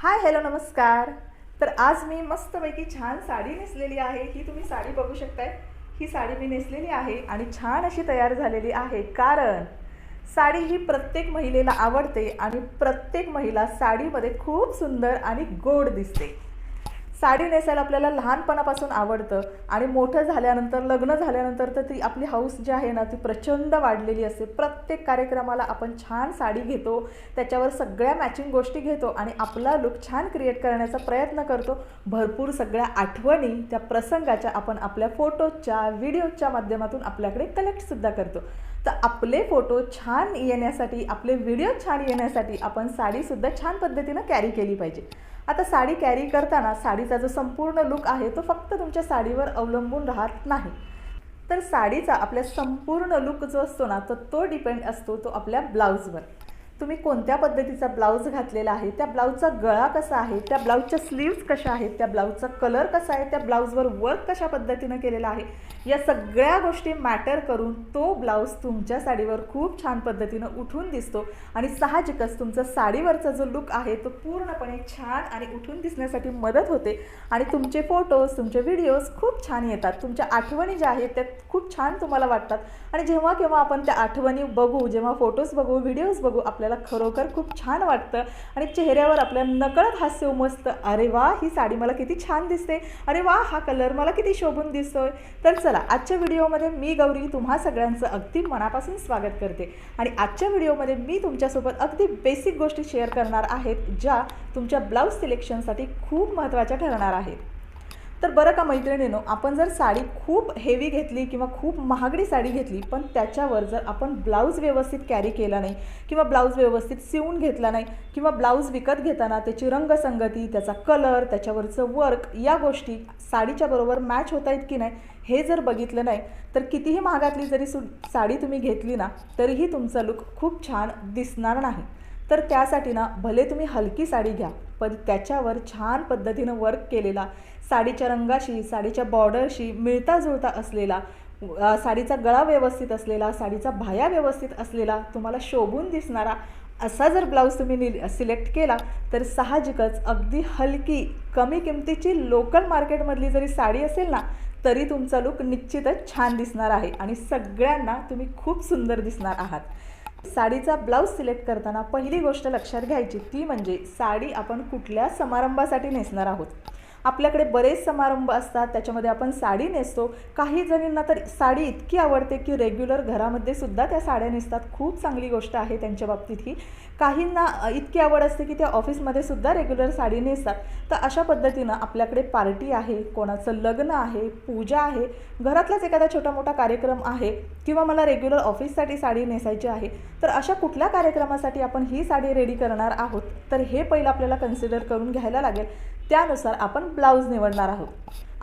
Hi hello नमस्कार. तर आज मी मस्तपैकी छान साडी नेसलेली आहे. ही तुम्ही साडी बघू शकताय. ही साडी मी नेसलेली आहे आणि छान अशी तयार झालेली आहे, कारण साडी ही प्रत्येक महिलेला आवडते आणि प्रत्येक महिला साडीमध्ये खूप सुंदर आणि गोड दिसते. साडी नेसायला आपल्याला लहानपणापासून आवडतं आणि मोठं झाल्यानंतर, लग्न झाल्यानंतर तर ती आपली हौस जी आहे ना ती प्रचंड वाढलेली असते. प्रत्येक कार्यक्रमाला आपण छान साडी घेतो, त्याच्यावर सगळ्या मॅचिंग गोष्टी घेतो आणि आपला लुक छान क्रिएट करण्याचा प्रयत्न करतो. भरपूर सगळ्या आठवणी त्या प्रसंगाच्या आपण आपल्या फोटोच्या, व्हिडिओच्या माध्यमातून आपल्याकडे कलेक्टसुद्धा करतो. तर आपले फोटो छान येण्यासाठी, आपले व्हिडिओ छान येण्यासाठी आपण साडीसुद्धा छान पद्धतीनं कॅरी केली पाहिजे. आता साडी कॅरी करताना साडीचा जो संपूर्ण लुक आहे तो फक्त तुमच्या साडीवर अवलंबून राहत नाही, तर साडीचा आपल्या संपूर्ण लुक जो असतो ना तो डिपेंड असतो तो आपल्या ब्लाऊजवर. तुम्ही कोणत्या पद्धतीचा ब्लाऊज घातलेला आहे, त्या ब्लाऊजचा गळा कसा आहे, त्या ब्लाऊजच्या स्लीव्स कशा आहेत, त्या ब्लाऊजचा कलर कसा आहे, त्या ब्लाऊजवर वर्क कशा पद्धतीनं केलेला आहे, या सगळ्या गोष्टी मॅटर करून तो ब्लाऊज तुमच्या साडीवर खूप छान पद्धतीनं उठून दिसतो आणि साहजिकच तुमचा साडीवरचा जो लुक आहे तो पूर्णपणे छान आणि उठून दिसण्यासाठी मदत होते आणि तुमचे फोटोज, तुमचे व्हिडिओज खूप छान येतात. तुमच्या आठवणी ज्या आहेत त्या खूप छान तुम्हाला वाटतात आणि जेव्हा केव्हा आपण त्या आठवणी बघू, जेव्हा फोटोज बघू, व्हिडिओज बघू, आपल्याला खरोखर खूप छान वाटतं आणि चेहऱ्यावर आपल्या नकळत हास्य उमसतं. अरे वा, ही साडी मला किती छान दिसते, अरे वा, हा कलर मला किती शोभून दिसतोय. तर चला, आजच्या व्हिडिओमध्ये मी गौरी तुम्हा सगळ्यांचं अगदी मनापासून स्वागत करते आणि आजच्या व्हिडिओमध्ये मी तुमच्यासोबत अगदी बेसिक गोष्टी शेअर करणार आहेत, ज्या तुमच्या ब्लाऊज सिलेक्शनसाठी खूप महत्त्वाच्या ठरणार आहेत. तर बरं का मैत्रिणींनो, आपण जर साडी खूप हेवी घेतली किंवा खूप महागडी साडी घेतली, पण त्याच्यावर जर आपण ब्लाऊज व्यवस्थित कॅरी केला नाही किंवा ब्लाऊज व्यवस्थित शिवून घेतला नाही किंवा ब्लाऊज विकत घेताना त्याची रंगसंगती, त्याचा कलर, त्याच्यावरचं वर्क, या गोष्टी साडीच्या बरोबर मॅच होत आहेत की नाही हे जर बघितलं नाही, तर कितीही महागातली जरी साडी तुम्ही घेतली ना तरीही तुमचा लुक खूप छान दिसणार नाही. तर त्यासाठी ना भले तुम्ही हलकी साडी घ्या, पण त्याच्यावर छान पद्धतीनं वर्क केलेला, साडीच्या रंगाशी, साडीच्या बॉर्डरशी मिळता जुळता असलेला, साडीचा गळा व्यवस्थित असलेला, साडीचा भाया व्यवस्थित असलेला, तुम्हाला शोभून दिसणारा असा जर ब्लाऊज तुम्ही सिलेक्ट केला तर साहजिकच अगदी हलकी, कमी किमतीची लोकल मार्केटमधली जरी साडी असेल ना तरी तुमचा लुक निश्चितच छान दिसणार आहे आणि सगळ्यांना तुम्ही खूप सुंदर दिसणार आहात. साडीचा ब्लाऊज सिलेक्ट करताना पहिली गोष्ट लक्षात घ्यायची ती म्हणजे साडी आपण कुठल्या समारंभासाठी नेसणार आहोत. आपल्याकडे बरेच समारंभ असतात, त्याच्यामध्ये आपण साडी नेसतो. काही जणींना तर साडी इतकी आवडते की रेग्युलर घरामध्ये सुद्धा त्या साड्या नेसतात. खूप चांगली गोष्ट आहे त्यांच्या बाबतीत ही. काहींना इतकी आवड असते की त्या ऑफिसमध्ये सुद्धा रेग्युलर साडी नेसतात. तर अशा पद्धतीनं आपल्याकडे पार्टी आहे, कोणाचं लग्न आहे, पूजा आहे, घरातलाच एखादा छोटा मोठा कार्यक्रम आहे किंवा मला रेग्युलर ऑफिससाठी साडी नेसायची आहे, तर अशा कुठल्या कार्यक्रमासाठी आपण ही साडी रेडी करणार आहोत तर हे पहिलं आपल्याला कन्सिडर करून घ्यायला लागेल. त्यानुसार आपण ब्लाऊज निवडणार आहोत.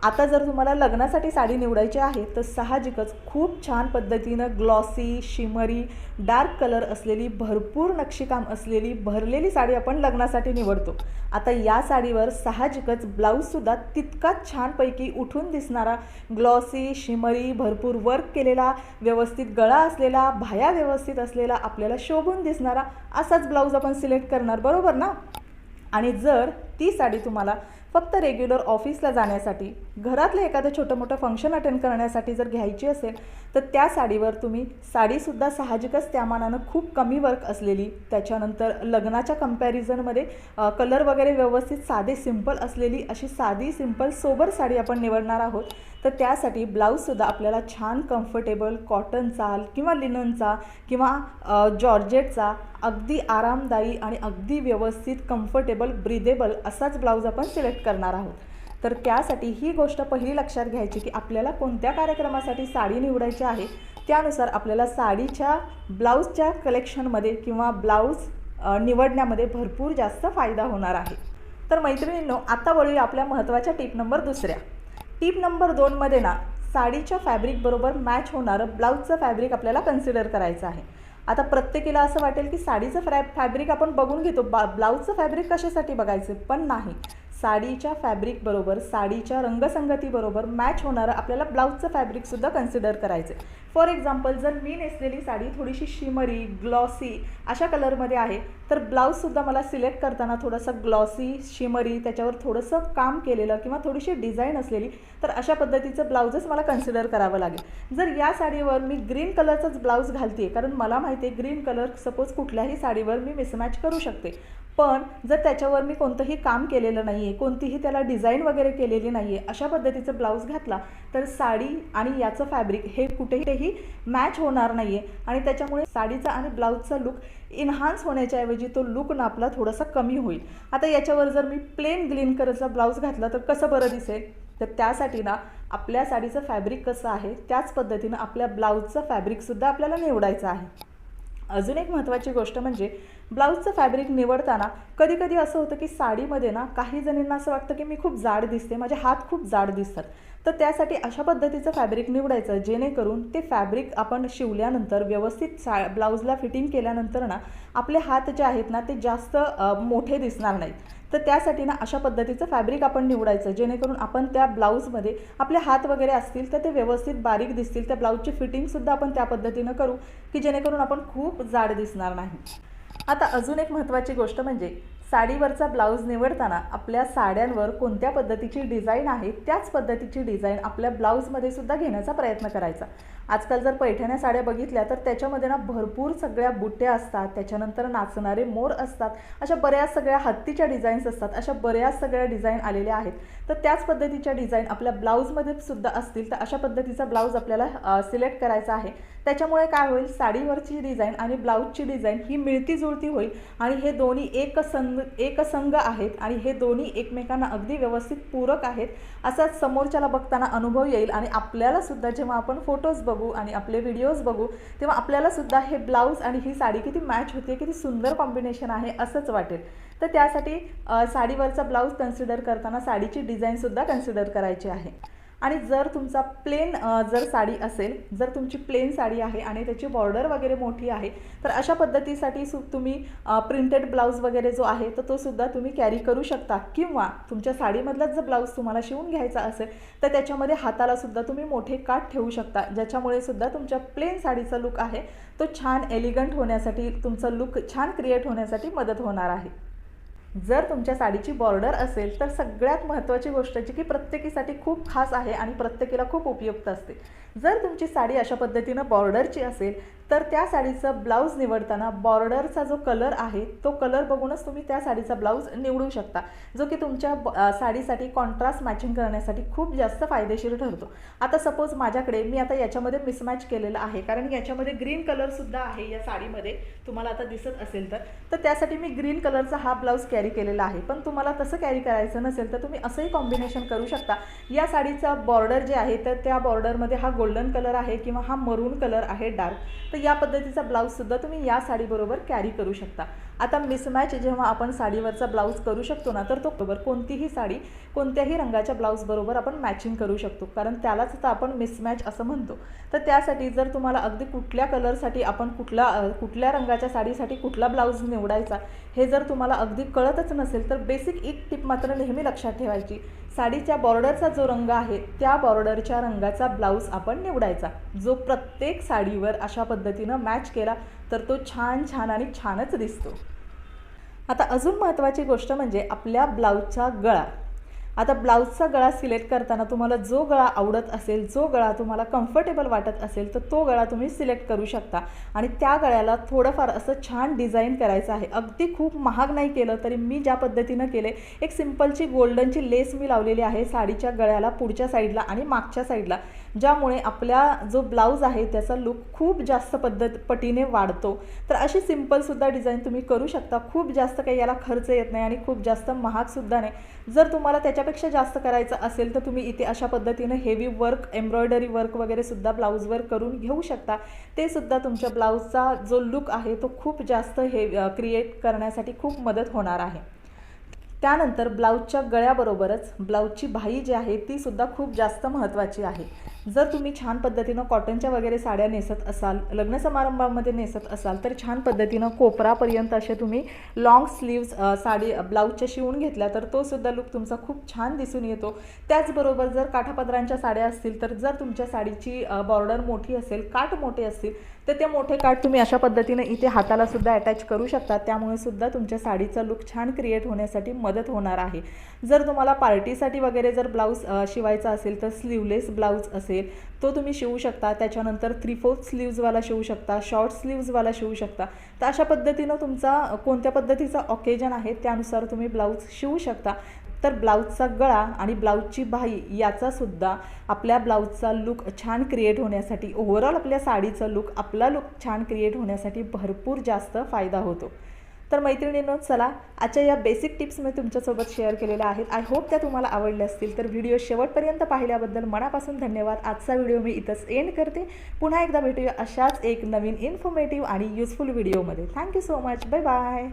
आता जर तुम्हाला लग्नासाठी साडी निवडायची आहे तर साहजिकच खूप छान पद्धतीनं ग्लॉसी, शिमरी, डार्क कलर असलेली, भरपूर नक्षीकाम असलेली, भरलेली साडी आपण लग्नासाठी निवडतो. आता या साडीवर साहजिकच ब्लाऊजसुद्धा तितकाच छानपैकी उठून दिसणारा, ग्लॉसी, शिमरी, भरपूर वर्क केलेला, व्यवस्थित गळा असलेला, भाया व्यवस्थित असलेला, आपल्याला शोभून दिसणारा असाच ब्लाऊज आपण सिलेक्ट करणार, बरोबर ना? आणि जर ती साडी तुम्हाला फक्त रेग्युलर ऑफिसला जाण्यासाठी, घरातलं एखादं छोटं मोठं फंक्शन अटेंड करण्यासाठी जर घ्यायची असेल तर त्या साडीवर तुम्ही साडीसुद्धा साहजिकच त्या मानानं खूप कमी वर्क असलेली, त्याच्यानंतर लग्नाच्या कंपॅरिझनमध्ये कलर वगैरे व्यवस्थित साधे सिंपल असलेली अशी साधी सिंपल सोबर साडी आपण निवडणार आहोत. तर त्यासाठी ब्लाऊजसुद्धा आपल्याला छान कम्फर्टेबल कॉटनचा किंवा लिननचा किंवा जॉर्जेटचा अगदी आरामदायी आणि अगदी व्यवस्थित कम्फर्टेबल ब्रीदेबल असाच ब्लाऊज आपण सिलेक्ट करणार आहोत. तर त्यासाठी ही गोष्ट पहिली लक्षात घ्यायची की आपल्याला कोणत्या कार्यक्रमासाठी साडी निवडायची आहे, त्यानुसार आपल्याला साडीच्या ब्लाऊजच्या कलेक्शनमध्ये किंवा ब्लाऊज निवडण्यामध्ये भरपूर जास्त फायदा होणार आहे. तर मैत्रिणींनो, आता वळूया आपल्या महत्त्वाच्या टिप नंबर दुसऱ्या. टिप नंबर 2मध्ये ना साडीच्या फॅब्रिकबरोबर मॅच होणारं ब्लाऊजचं फॅब्रिक आपल्याला कन्सिडर करायचं आहे. आता प्रत्येकीला असं वाटेल की साडीचं फॅब्रिक आपण बघून घेतो, ब्लाऊजचं फॅब्रिक कशासाठी बघायचं, पण नाही. साडीच्या फॅब्रिकबरोबर, साडीच्या रंगसंगतीबरोबर मॅच होणारं आपल्याला ब्लाऊजचं फॅब्रिकसुद्धा कन्सिडर करायचं आहे. फॉर एक्झाम्पल, जर मी नेसलेली साडी थोडीशी शिमरी, ग्लॉसी अशा कलरमध्ये आहे, तर ब्लाऊजसुद्धा मला सिलेक्ट करताना थोडंसं ग्लॉसी, शिमरी, त्याच्यावर थोडंसं काम केलेलं किंवा थोडीशी डिझाईन असलेली, तर अशा पद्धतीचं ब्लाऊजच मला कन्सिडर करावं लागेल. जर या साडीवर मी ग्रीन कलरचाच ब्लाऊज घालते आहे, कारण मला माहिती आहे ग्रीन कलर सपोज कुठल्याही साडीवर मी मिसमॅच करू शकते, पण जर त्याच्यावर मी कोणतंही काम केलेलं नाही आहे, कोणतीही त्याला डिझाईन वगैरे केलेली नाही आहे, अशा पद्धतीचं ब्लाऊज घातला तर साडी आणि याचं फॅब्रिक हे कुठेही मॅच होणार नाही आहे आणि त्याच्यामुळे साडीचा आणि ब्लाऊजचा लुक इन्हान्स होण्याच्या ऐवजी तो लुक ना आपला थोडासा कमी होईल. आता याच्यावर जर मी प्लेन ग्रीन कलरचा ब्लाऊज घातला तर कसं बरं दिसेल? तर त्यासाठी ना आपल्या साडीचं फॅब्रिक कसं आहे त्याच पद्धतीनं आपल्या ब्लाऊजचं फॅब्रिकसुद्धा आपल्याला निवडायचं आहे. अजून एक महत्त्वाची गोष्ट म्हणजे ब्लाऊजचं फॅब्रिक निवडताना कधी कधी असं होतं की साडीमध्ये ना काही जणींना असं वाटतं की मी खूप जाड दिसते, माझे हात खूप जाड दिसतात, तर त्यासाठी अशा पद्धतीचं फॅब्रिक निवडायचं जेणेकरून ते फॅब्रिक आपण शिवल्यानंतर व्यवस्थित ब्लाऊजला फिटिंग केल्यानंतर ना आपले हात जे आहेत ना ते जास्त मोठे दिसणार नाहीत. तर त्यासाठी ना अशा पद्धतीचं फॅब्रिक आपण निवडायचं जेणेकरून आपण त्या ब्लाऊजमध्ये आपले हात वगैरे असतील तर ते व्यवस्थित बारीक दिसतील. त्या ब्लाऊजची फिटिंगसुद्धा आपण त्या पद्धतीनं करू की जेणेकरून आपण खूप जाड दिसणार नाही. आता अजून एक महत्त्वाची गोष्ट म्हणजे साडीवरचा ब्लाऊज निवडताना आपल्या साड्यांवर कोणत्या पद्धतीची डिझाईन आहे त्याच पद्धतीची डिझाईन आपल्या ब्लाऊजमध्ये सुद्धा घेण्याचा प्रयत्न करायचा. आजकाल जर पैठण्या साड्या बघितल्या तर त्याच्यामध्ये ना भरपूर सगळ्या बुट्ट्या असतात, त्याच्यानंतर नाचणारे मोर असतात, अशा बऱ्याच सगळ्या हत्तीच्या डिझाईन्स असतात, अशा बऱ्याच सगळ्या डिझाईन आलेल्या आहेत. तर त्याच पद्धतीच्या डिझाईन आपल्या ब्लाऊजमध्ये सुद्धा असतील तर अशा पद्धतीचा ब्लाऊज आपल्याला सिलेक्ट करायचा आहे. त्याच्यामुळे काय होईल, साडीवरची डिझाईन आणि ब्लाऊजची डिझाईन ही मिळती जुळती होईल आणि हे दोन्ही एकसंग आहेत आणि हे दोन्ही एकमेकांना अगदी व्यवस्थित पूरक आहेत असा समोरच्याला बघताना अनुभव येईल आणि आपल्याला सुद्धा जेव्हा आपण फोटोज बघू आणि आपले व्हिडिओज बघू तेव्हा आपल्याला सुद्धा हे ब्लाऊज आणि ही साडी किती मॅच होते, किती सुंदर कॉम्बिनेशन आहे असंच वाटेल. तर त्यासाठी साडीवरचा ब्लाऊज कन्सिडर करताना साडीची डिझाईनसुद्धा कन्सिडर करायची आहे. आणि जर तुमचा प्लेन जर साडी असेल, जर तुमची प्लेन साडी आहे आणि त्याची बॉर्डर वगैरे मोठी आहे तर अशा पद्धतीसाठी तुम्ही प्रिंटेड ब्लाऊज वगैरे जो आहे तर तो सुद्धा तुम्ही कॅरी करू शकता. किंवा तुमच्या साडीमधलाच जर ब्लाऊज तुम्हाला शिवून घ्यायचा असेल तर त्याच्यामध्ये हाताला सुद्धा तुम्ही मोठे काठ ठेवू शकता, ज्याच्यामुळे सुद्धा तुमच्या प्लेन साडीचा लुक आहे तो छान एलिगंट होण्यासाठी, तुमचा लुक छान क्रिएट होण्यासाठी मदत होणार आहे. जर तुमच्या साडीची बॉर्डर असेल तर सगळ्यात महत्त्वाची गोष्ट जी की प्रत्येकीसाठी खूप खास आहे आणि प्रत्येकीला खूप उपयुक्त असते. जर तुमची साडी अशा पद्धतीनं बॉर्डरची असेल तर त्या साडीचं ब्लाऊज निवडताना बॉर्डरचा जो कलर आहे तो कलर बघूनच तुम्ही त्या साडीचा ब्लाऊज निवडू शकता, जो की तुमच्या साडीसाठी कॉन्ट्रास्ट मॅचिंग करण्यासाठी खूप जास्त फायदेशीर ठरतो. आता सपोज माझ्याकडे मी आता याच्यामध्ये मिसमॅच केलेलं आहे, कारण याच्यामध्ये ग्रीन कलरसुद्धा आहे या साडीमध्ये, तुम्हाला आता दिसत असेल तर त्यासाठी मी ग्रीन कलरचा हा ब्लाऊज कॅरी केलेला आहे. पण तुम्हाला तसं कॅरी करायचं नसेल तर तुम्ही असंही कॉम्बिनेशन करू शकता. या साडीचा बॉर्डर जे आहे तर त्या बॉर्डरमध्ये हा गोल्डन कलर आहे किंवा हा मरून कलर आहे डार्क, तर या पद्धतीचा ब्लाऊजसुद्धा तुम्ही या साडीबरोबर कॅरी करू शकता. आता मिसमॅच जेव्हा आपण साडीवरचा ब्लाऊज करू शकतो ना तर तो बरोबर कोणतीही साडी कोणत्याही रंगाच्या ब्लाऊजबरोबर आपण मॅचिंग करू शकतो, कारण त्यालाच आता आपण मिसमॅच असं म्हणतो. तर त्यासाठी जर तुम्हाला अगदी कुठल्या कलरसाठी आपण कुठल्या रंगाच्या साडीसाठी कुठला ब्लाऊज निवडायचा हे जर तुम्हाला अगदी कळतच नसेल तर बेसिक एक टिप मात्र नेहमी लक्षात ठेवायची, साडीच्या बॉर्डरचा जो रंग आहे त्या बॉर्डरच्या रंगाचा ब्लाऊज आपण निवडायचा, जो प्रत्येक साडीवर अशा पद्धतीनं मॅच केला तर तो छान आणि छानच दिसतो. आता अजून महत्त्वाची गोष्ट म्हणजे आपल्या ब्लाऊजचा गळा. आता ब्लाऊजचा गळा सिलेक्ट करताना तुम्हाला जो गळा आवडत असेल, जो गळा तुम्हाला कम्फर्टेबल वाटत असेल तर तो गळा तुम्ही सिलेक्ट करू शकता आणि त्या गळ्याला थोडंफार असं छान डिझाईन करायचं आहे. अगदी खूप महाग नाही केलं तरी मी ज्या पद्धतीनं केले, एक सिंपलची गोल्डनची लेस मी लावलेली आहे साडीच्या गळ्याला पुढच्या साईडला आणि मागच्या साईडला, ज्यामुळे आपल्या जो ब्लाऊज आहे त्याचा लुक खूप जास्त पटीने वाढतो. तर अशी सिंपलसुद्धा डिझाईन तुम्ही करू शकता. खूप जास्त काही याला खर्च येत नाही आणि खूप जास्त महागसुद्धा नाही. जर तुम्हाला त्याच्यापेक्षा जास्त करायचं असेल तर तुम्ही इथे अशा पद्धतीनं हेवी वर्क, एम्ब्रॉयडरी वर्क वगैरे सुद्धा ब्लाऊजवर करून घेऊ शकता. ते सुद्धा तुमच्या ब्लाऊजचा जो लुक आहे तो खूप जास्त क्रिएट करण्यासाठी खूप मदत होणार आहे. त्यानंतर ब्लाऊजच्या गळ्याबरोबरच ब्लाऊजची बाही जी आहे ती सुद्धा खूप जास्त महत्त्वाची आहे। जर तुम्ही छान पद्धतीनं कॉटनच्या वगैरे साड्या नेसत असाल, लग्न समारंभामध्ये नेसत असाल तर छान पद्धतीनं कोपरापर्यंत असे तुम्ही लॉंग स्लीव्ज साडी ब्लाऊजच्या शिवून घेतल्या तर तो सुद्धा लुक तुमचा खूप छान दिसून येतो। त्याचबरोबर जर काठापदरांच्या साड्या असतील तर जर तुमच्या साडीची बॉर्डर मोठी असेल, काठ मोठे असतील तर ते मोठे काठ तुम्ही अशा पद्धतीने इथे हाताला सुद्धा अटॅच करू शकता, त्यामुळे सुद्धा तुमच्या साडीचा लुक छान क्रिएट होण्यासाठी मदत होणार आहे। जर तुम्हाला पार्टीसाठी वगैरे जर ब्लाऊज शिवायचा असेल तर स्लीवलेस ब्लाऊज असेल तो तुम्ही शिवू शकता, त्याच्यानंतर 3/4 स्लीव्जवाला शिवू शकता, शॉर्ट स्लीव्जवाला शिवू शकता। तर अशा पद्धतीनं तुमचा कोणत्या पद्धतीचा ऑकेजन आहे त्यानुसार तुम्ही ब्लाऊज शिवू शकता। तर ब्लाऊजचा गळा आणि ब्लाऊजची बाही याचा सुद्धा आपल्या ब्लाऊजचा लुक छान क्रिएट होण्यासाठी, ओव्हरऑल आपल्या साडीचा लुक, आपला लुक छान क्रिएट होण्यासाठी भरपूर जास्त फायदा होतो। तर मैत्रिणींनो, चला आजच्या या बेसिक टिप्स मी तुमच्यासोबत शेअर केलेल्या आहेत। आय होप त्या तुम्हाला आवडल्या असतील। तर व्हिडिओ शेवटपर्यंत पाहिल्याबद्दल मनापासून धन्यवाद। आजचा व्हिडिओ मी इथंच एंड करते। पुन्हा एकदा भेटूया अशाच एक नवीन इन्फॉर्मेटिव्ह आणि युजफुल व्हिडिओमध्ये। Thank you so much. Bye bye.